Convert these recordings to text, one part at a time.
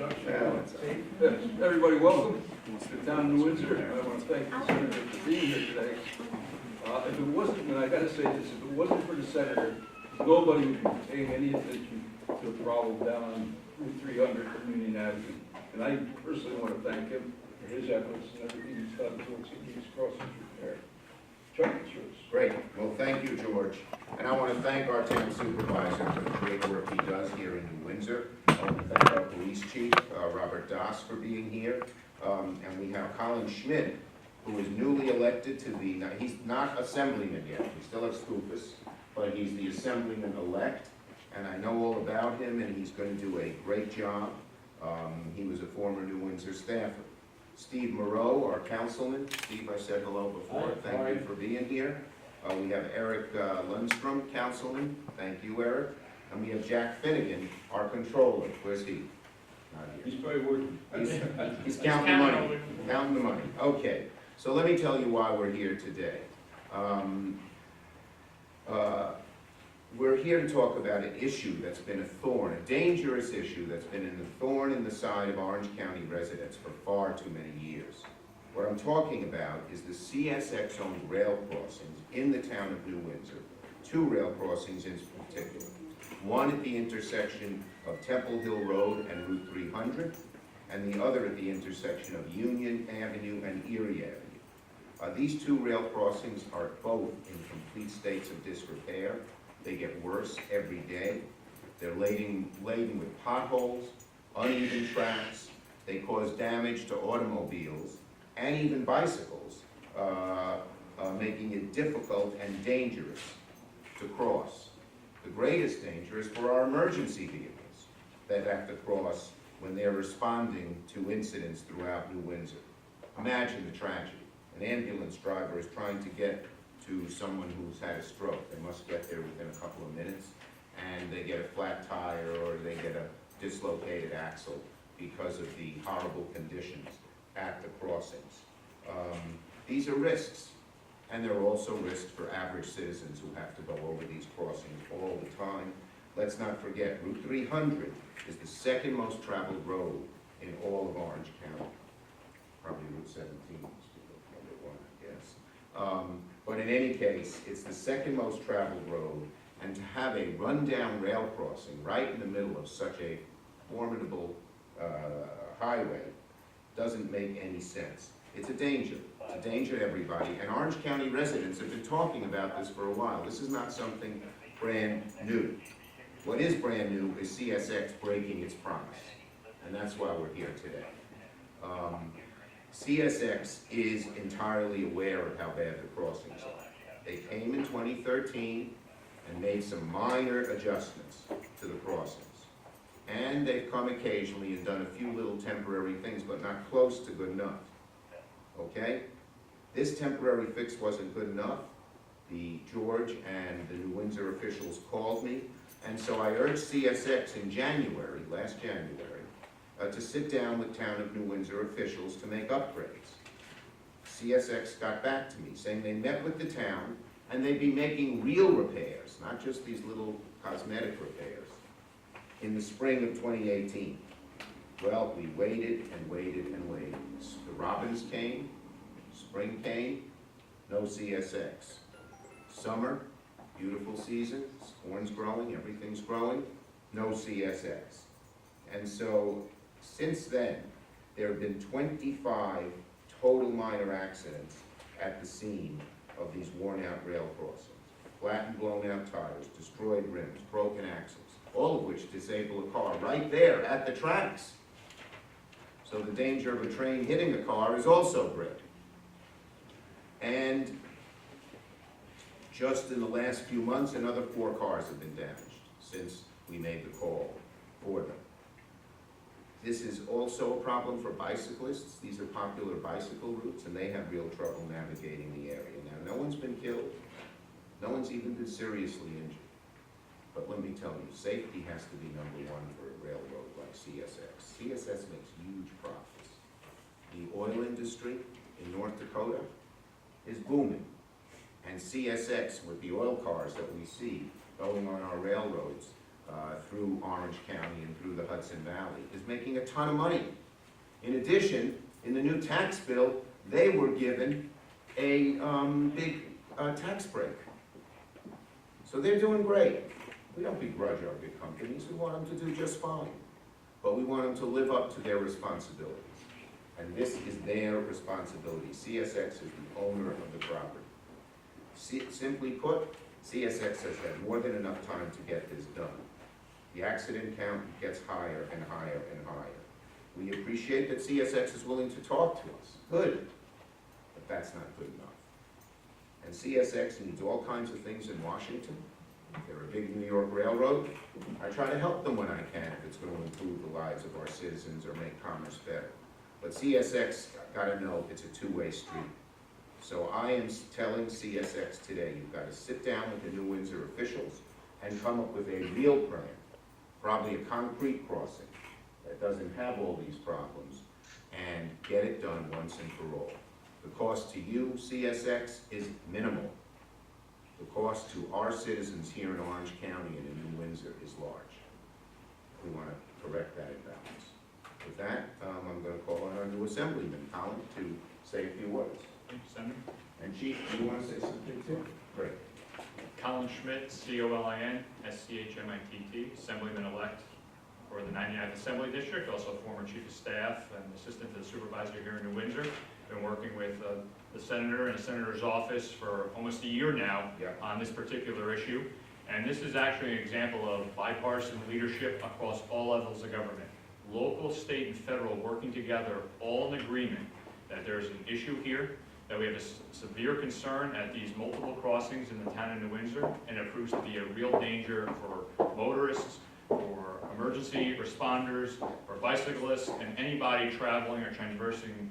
Everybody, welcome to the town of New Windsor. I want to thank the senator for being here today. If it wasn't, and I got to say this, if it wasn't for the senator, nobody would be paying any attention to the problem down on Route 300 from Union Avenue. And I personally want to thank him for his efforts and everything he's done towards these crossings repaired. Chuck, it's yours. Great. Well, thank you, George. And I want to thank our town supervisor for the great work he does here in New Windsor. I want to thank our police chief, Robert Das, for being here. And we have Colin Schmidt, who is newly elected to the, he's not assemblyman yet, we still have Scoopus, but he's the assemblyman-elect. And I know all about him, and he's going to do a great job. He was a former New Windsor staffer. Steve Moreau, our councilman. Steve, I said hello before. Thank you for being here. We have Eric Lundstrom, councilman. Thank you, Eric. And we have Jack Finnegan, our controller. Where's he? Not here. He's probably working. He's counting the money. Counting the money. Okay. So let me tell you why we're here today. We're here to talk about an issue that's been a thorn, a dangerous issue that's been a thorn in the side of Orange County residents for far too many years. What I'm talking about is the CSX-owned rail crossings in the town of New Windsor. Two rail crossings in particular. One at the intersection of Temple Hill Road and Route 300, and the other at the intersection of Union Avenue and Erie Avenue. These two rail crossings are both in complete states of disrepair. They get worse every day. They're laden with potholes, uneven tracks. They cause damage to automobiles and even bicycles, making it difficult and dangerous to cross. The greatest danger is for our emergency vehicles that have to cross when they're responding to incidents throughout New Windsor. Imagine the tragedy. An ambulance driver is trying to get to someone who's had a stroke. They must get there within a couple of minutes, and they get a flat tire or they get a dislocated axle because of the horrible conditions at the crossings. These are risks, and there are also risks for average citizens who have to go over these crossings all the time. Let's not forget, Route 300 is the second most traveled road in all of Orange County. Probably Route 17 is number one, I guess. But in any case, it's the second most traveled road, and to have a rundown rail crossing right in the middle of such a formidable highway doesn't make any sense. It's a danger. It's a danger to everybody, and Orange County residents have been talking about this for a while. This is not something brand new. What is brand new is CSX breaking its promise, and that's why we're here today. CSX is entirely aware of how bad the crossings are. They came in 2013 and made some minor adjustments to the crossings. And they've come occasionally and done a few little temporary things, but not close to good enough. Okay? This temporary fix wasn't good enough. George and the New Windsor officials called me, and so I urged CSX in January, last January, to sit down with town of New Windsor officials to make upgrades. CSX got back to me saying they met with the town and they'd be making real repairs, not just these little cosmetic repairs, in the spring of 2018. Well, we waited and waited and waited. The robins came, spring came, no CSX. Summer, beautiful season, corn's growing, everything's growing, no CSX. And so, since then, there have been 25 total minor accidents at the scene of these worn-out rail crossings. Flat and blown-out tires, destroyed rims, broken axles, all of which disable a car right there at the tracks. So the danger of a train hitting a car is also great. And just in the last few months, another 4 cars have been damaged since we made the call for them. This is also a problem for bicyclists. These are popular bicycle routes, and they have real trouble navigating the area. Now, no one's been killed. No one's even been seriously injured. But let me tell you, safety has to be number one for a railroad like CSX. CSX makes huge profits. The oil industry in North Dakota is booming. And CSX, with the oil cars that we see going on our railroads, through Orange County and through the Hudson Valley, is making a ton of money. In addition, in the new tax bill, they were given a big tax break. So they're doing great. We don't begrudge our big companies, we want them to do just fine. But we want them to live up to their responsibilities. And this is their responsibility. CSX is the owner of the property. Simply put, CSX has had more than enough time to get this done. The accident count gets higher and higher and higher. We appreciate that CSX is willing to talk to us. Good. But that's not good enough. And CSX needs all kinds of things in Washington. They're a big New York railroad. I try to help them when I can if it's going to improve the lives of our citizens or make commerce better. But CSX gotta know it's a two-way street. So I am telling CSX today, you've got to sit down with the New Windsor officials and come up with a real plan, probably a concrete crossing that doesn't have all these problems, and get it done once and for all. The cost to you, CSX, is minimal. The cost to our citizens here in Orange County and in New Windsor is large. We want to correct that imbalance. With that, I'm going to call on our new Assemblyman, Colin, to say a few words. Thank you, Senator. And Chief, do you want to say something too? Great. Colin Schmidt, Colin Schmitt, Assemblyman-elect for the 99th Assembly District, also former Chief of Staff and Assistant to the Supervisor here in New Windsor. Been working with the Senator and the Senator's office for almost a year now on this particular issue. And this is actually an example of bipartisan leadership across all levels of government. Local, state, and federal working together, all in agreement that there's an issue here, that we have a severe concern at these multiple crossings in the town of New Windsor, and it proves to be a real danger for motorists, for emergency responders, for bicyclists, and anybody traveling or traversing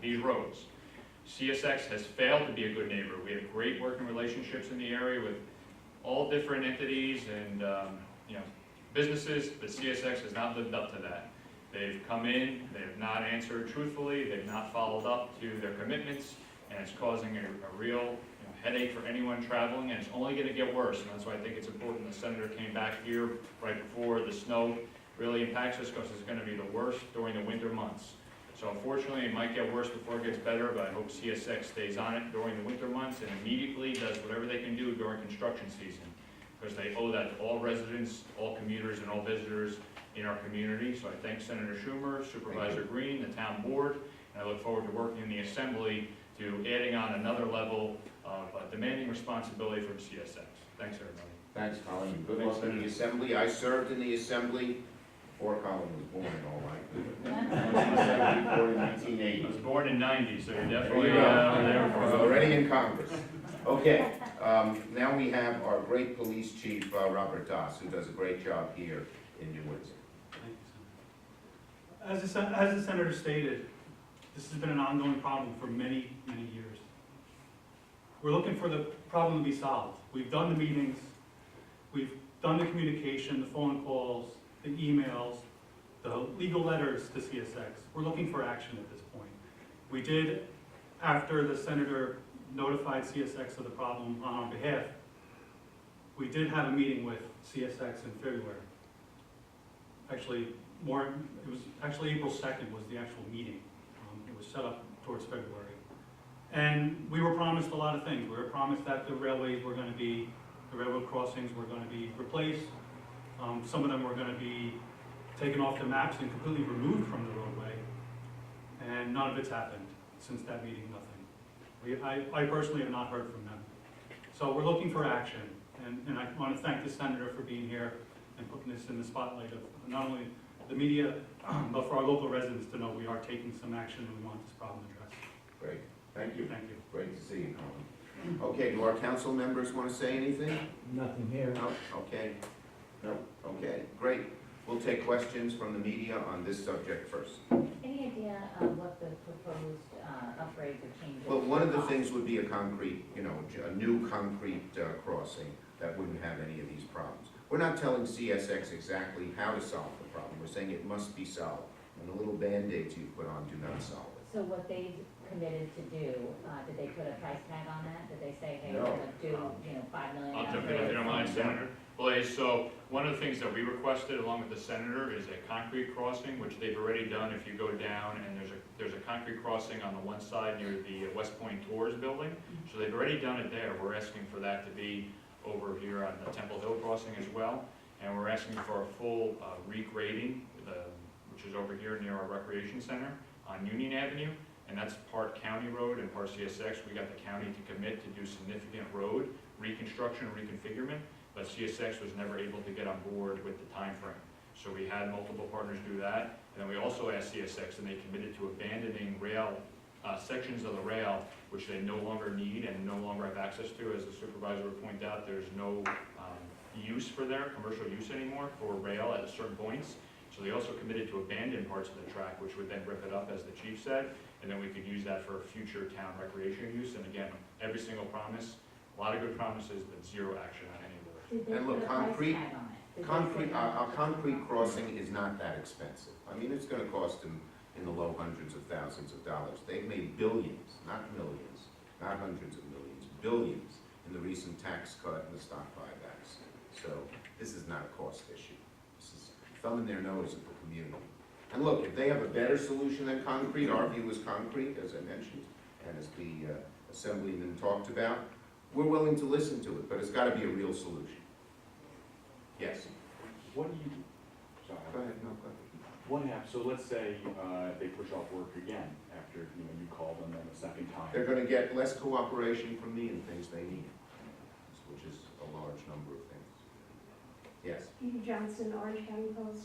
these roads. CSX has failed to be a good neighbor. We have great working relationships in the area with all different entities and businesses, but CSX has not lived up to that. They've come in, they have not answered truthfully, they've not followed up to their commitments, and it's causing a real headache for anyone traveling, and it's only going to get worse. And that's why I think it's important the Senator came back here right before the snow really impacts us, because it's going to be the worst during the winter months. So unfortunately, it might get worse before it gets better, but I hope CSX stays on it during the winter months and immediately does whatever they can do during construction season, because they owe that to all residents, all commuters, and all visitors in our community. So I thank Senator Schumer, Supervisor Green, the town board, and I look forward to working in the Assembly to adding on another level of demanding responsibility from CSX. Thanks, everybody. Thanks, Colin. Good luck in the Assembly. I served in the Assembly before Colin was born and all that. Born in 1980. I was born in '90, so you're definitely I there was for already in Congress. Okay, now we have our great police chief, Robert Doss, who does a great job here in New Windsor. As the Senator stated, this has been an ongoing problem for many, many years. We're looking for the problem to be solved. We've done the meetings, we've done the communication, the phone calls, the emails, the legal letters to CSX. We're looking for action at this point. We did, after the Senator notified CSX of the problem on our behalf, we did have a meeting with CSX in February. Actually, it was actually April 2nd was the actual meeting. It was set up towards February. And we were promised a lot of things. We were promised that the railroad crossings were going to be replaced. Some of them were going to be taken off the maps and completely removed from the roadway. And none of it's happened since that meeting, nothing. I personally have not heard from them. So we're looking for action. And I want to thank the Senator for being here and putting this in the spotlight of not only the media, but for our local residents to know we are taking some action and we want this problem addressed. Great, thank you. Thank you. Great to see you, Colin. Okay, do our council members want to say anything? Nothing here. No? Okay. No? Okay, great. We'll take questions from the media on this subject first. Any idea of what the proposed upgrades or changes? Well, one of the things would be a concrete, a new concrete crossing that wouldn't have any of these problems. We're not telling CSX exactly how to solve the problem. We're saying it must be solved. And the little Band-Aids you put on do not solve it. So what they've committed to do, did they put a price tag on that? Did they say, hey, we're No. gonna do, $5 million? I'll jump in if you don't mind, Senator. Blaze, so one of the things that we requested along with the senator is a concrete crossing, which they've already done. If you go down and there's a concrete crossing on the one side near the West Point Tours building. So they've already done it there. We're asking for that to be over here on the Temple Hill crossing as well. And we're asking for a full regrading, which is over here near our recreation center on Union Avenue. And that's part county road and part CSX. We got the county to commit to do significant road reconstruction and reconfigurement, but CSX was never able to get on board with the time frame. So we had multiple partners do that. And then we also asked CSX, and they committed to abandoning rail, sections of the rail, which they no longer need and no longer have access to. As the supervisor would point out, there's no use for their commercial use anymore for rail at certain points. So they also committed to abandon parts of the track, which would then rip it up, as the chief said, and then we could use that for future town recreation use. And again, every single promise, a lot of good promises, but zero action on any of those. Did they And look, put a price concrete- tag on it? Did they Concrete, say how a much? concrete crossing is not that expensive. I mean, it's gonna cost them in the low hundreds of thousands of dollars. They've made billions, not millions, not hundreds of millions, billions in the recent tax cut and the stock buybacks. So this is not a cost issue. This is thumbing their nose at the community. And look, if they have a better solution than concrete, our view is concrete, as I mentioned, and as the assemblyman talked about, we're willing to listen to it, but it's gotta be a real solution. Yes? What do you, sorry, Go ahead, no, go ahead. what happens, so let's say they push off work again after, you call them a second time. They're gonna get less cooperation from me in things they need, which is a large number of things. Yes? Edie Johnson, Orange County Post.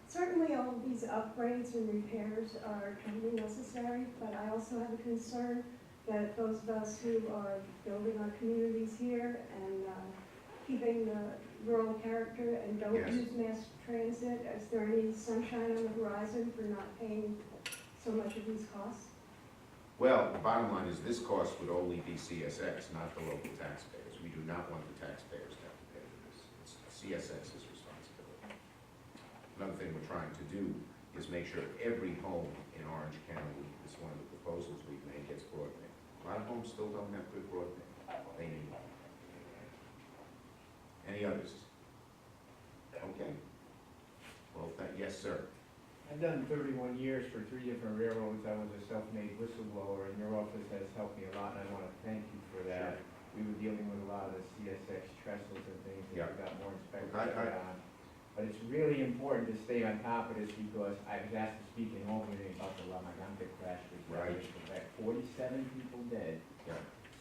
Certainly all of these upgrades and repairs are totally necessary, but I also have a concern that those of us who are building our communities here and keeping the rural character and don't Yes. use mass transit, is there any sunshine on the horizon for not paying so much of these costs? Well, the bottom line is this cost would only be CSX, not the local taxpayers. We do not want the taxpayers to have to pay for this. It's CSX's responsibility. Another thing we're trying to do is make sure every home in Orange County, this is one of the proposals we've made, gets broadband. A lot of homes still don't have good broadband. They need it. Any others? Okay. Well, yes, sir. I've done 31 years for 3 different railroads. I was a self-made whistleblower, and your office has helped me a lot, and I want to thank you for that. We were dealing with a lot of the CSX trestles and things, and Yeah. we got more inspectors I- put on. But it's really important to stay on top of this, because I was asked to speak in Albany about the Lamagante crash, which Right. in Quebec, 47 people dead, Yeah.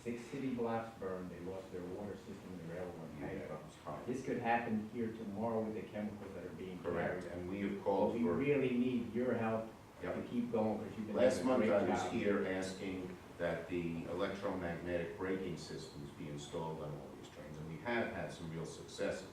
6 city blocks burned, they lost their water system, and the railroad went bankrupt. It's hard. This could happen here tomorrow with the chemicals that are being Correct, carried. and we have But called we for, really need your help Yep. to keep going, because you've been last doing a month great I was job. here asking that the electromagnetic braking systems be installed on all these trains, and we have had some real successes.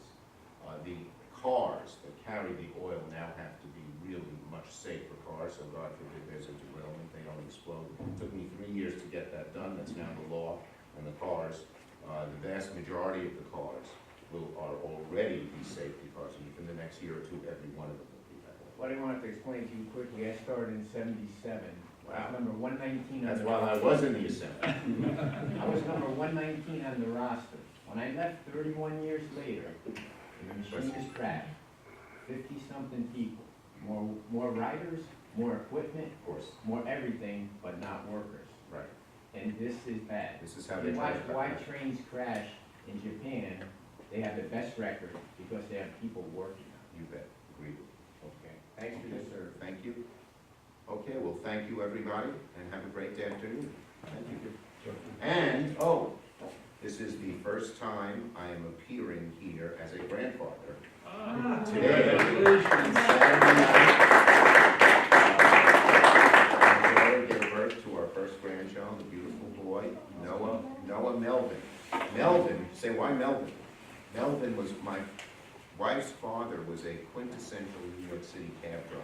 The cars that carry the oil now have to be really much safer cars, so God forbid there's a derailment, they don't explode. It took me 3 years to get that done, that's now the law, and the cars, the vast majority of the cars are already be safety cars, and within the next year or two, every one of them will be that way. What I wanted to explain to you quickly, I started in '77. I Wow. was number 119 on That's the while I roster. was in the assembly. I was number 119 on the roster. When I left 31 years later, the machine is crashed. 50-something people, more riders, more equipment, Of course, more everything, but not workers. right. And this is bad. This is how You they try watch to cut why that. trains crash in Japan, they have the best record because they have people working on You bet, agreed. it. Okay, thanks for your service. Thank you. Okay, well, thank you, everybody, and have a great afternoon. Thank you. And, this is the first time I am appearing here as a grandfather. Today, Saturday night, gave birth to our first grandchild, a beautiful boy, Noah Melvin. Melvin, say, why Melvin? Melvin was my wife's father, was a quintessential New York City cab driver,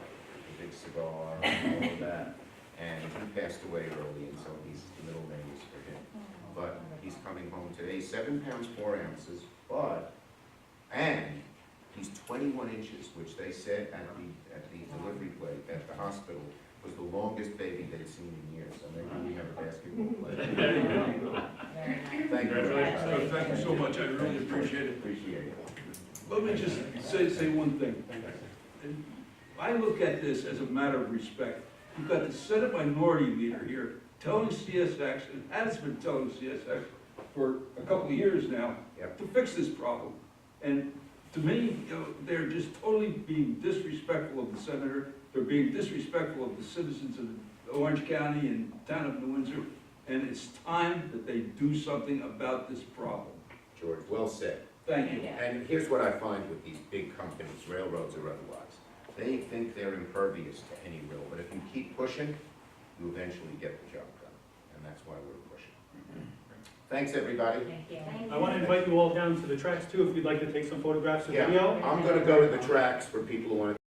the big cigar, and all of that. And he passed away early, and so the middle name is for him. But he's coming home today, 7 pounds 4 ounces, and he's 21 inches, which they said at the delivery plate at the hospital was the longest baby they'd seen in years, so maybe we have a basketball player. Very nice. Thank you. Congratulations. Thank you so much, I really appreciate it. Appreciate it. Let me just say one thing. I look at this as a matter of respect. You've got the Senate Minority Leader here telling CSX, and has been telling CSX for a couple of years now, Yep. to fix this problem. And to me, they're just totally being disrespectful of the senator. They're being disrespectful of the citizens of Orange County and town of New Windsor. And it's time that they do something about this problem. George, well said. Thank you. And here's what I find with these big companies, railroads or otherwise. They think they're impervious to any rule, but if you keep pushing, you eventually get the job done. And that's why we're pushing. Thanks, everybody. Thank you. I want to invite you all down to the tracks too, if you'd like to take some photographs or Yeah, video. I'm gonna go to the tracks for people who want to